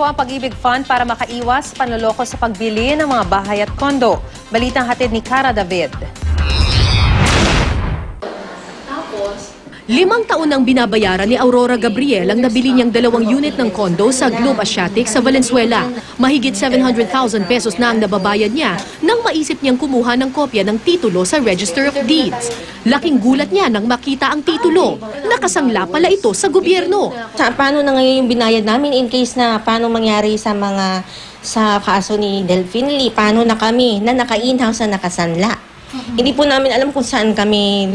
po ang Pag-ibig Fund para makaiwas sa panloloko sa pagbili ng mga bahay at kondo. Balitang hatid ni Cara David. 5 taon nang binabayaran ni Aurora Gabriel ang nabili niyang 2 unit ng kondo sa Globe Asiatic sa Valenzuela. Mahigit 700,000 pesos na ang nababayad niya nang maisip niyang kumuha ng kopya ng titulo sa Register of Deeds. Laking gulat niya nang makita ang titulo. Nakasangla pala ito sa gobyerno. Paano na ngayon yung binayad namin in case na paano mangyari sa kaso ni Delphine Lee? Paano na kami na naka-in-house na nakasanla? Hindi po namin alam kung saan kami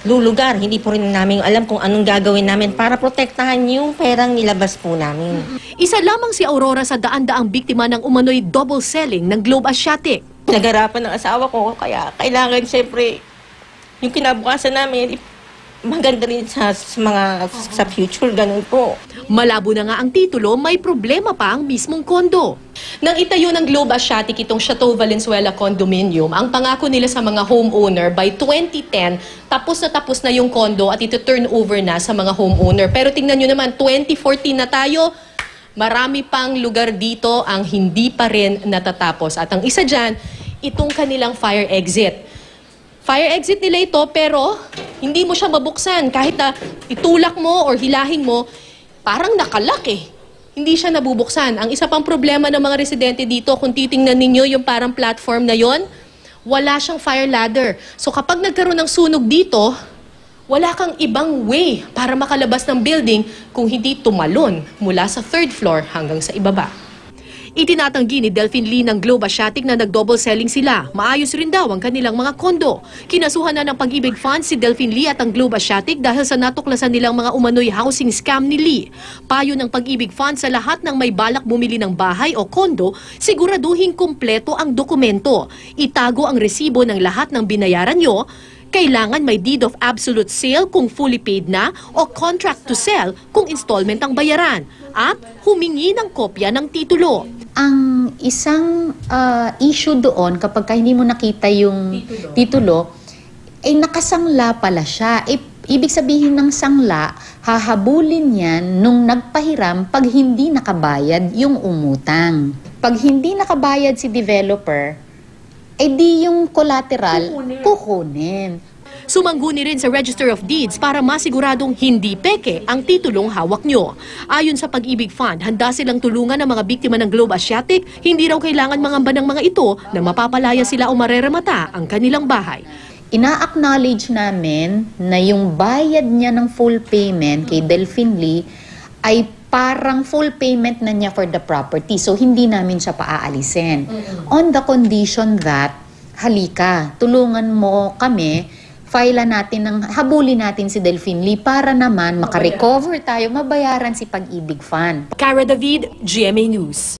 lulugar. Hindi po rin namin alam kung anong gagawin namin para protektahan yung perang nilabas po namin. Isa lamang si Aurora sa daan-daang biktima ng umano'y double selling ng Globe Asiatic. Nagarapan ng asawa ko, kaya kailangan siyempre yung kinabukasan namin maganda rin sa future, ganun po. Malabo na nga ang titulo, may problema pa ang mismong kondo. Nang itayo ng Globe Asiatic itong Chateau Valenzuela Condominium, ang pangako nila sa mga homeowner by 2010, tapos na yung kondo at ito turn over na sa mga homeowner. Pero tingnan nyo naman, 2014 na tayo, marami pang lugar dito ang hindi pa rin natatapos. At ang isa dyan, itong kanilang fire exit. Fire exit nila ito pero hindi mo siya mabuksan. Kahit na itulak mo or hilahin mo, parang nakalak eh. Hindi siya nabubuksan. Ang isa pang problema ng mga residente dito, kung titingnan ninyo yung parang platform na yon, wala siyang fire ladder. So kapag nagkaroon ng sunog dito, wala kang ibang way para makalabas ng building kung hindi tumalon mula sa 3rd floor hanggang sa ibaba. Itinatanggi ni Delphine Lee ng Globe Asiatic na nag-double selling sila. Maayos rin daw ang kanilang mga kondo. Kinasuhan na ng Pag-ibig Fund si Delphine Lee at ang Globe Asiatic dahil sa natuklasan nilang mga umano'y housing scam ni Lee. Payo ng Pag-ibig Fund sa lahat ng may balak bumili ng bahay o kondo, siguraduhin kumpleto ang dokumento. Itago ang resibo ng lahat ng binayaran nyo. Kailangan may deed of absolute sale kung fully paid na o contract to sell kung installment ang bayaran. At humingi ng kopya ng titulo. Ang isang issue doon, kapag hindi mo nakita yung titulo, ay nakasangla pala siya. Ibig sabihin ng sangla, hahabulin yan nung nagpahiram pag hindi nakabayad yung umutang. Pag hindi nakabayad si developer, di yung collateral kukunin. Sumangguni rin sa Register of Deeds para masiguradong hindi peke ang titulong hawak nyo. Ayon sa Pag-ibig Fund, handa silang tulungan ang mga biktima ng Globe Asiatic. Hindi raw kailangan mangamba ng mga ito na mapapalaya sila o mareramata ang kanilang bahay. Ina-acknowledge namin na yung bayad niya ng full payment kay Delphine Lee ay parang full payment na niya for the property. So, hindi namin siya paaalisin. On the condition that, halika, tulungan mo kami, habulin natin si Delphine Lee para naman makarecover tayo, mabayaran si Pag-ibig Fund. Cara David, GMA News.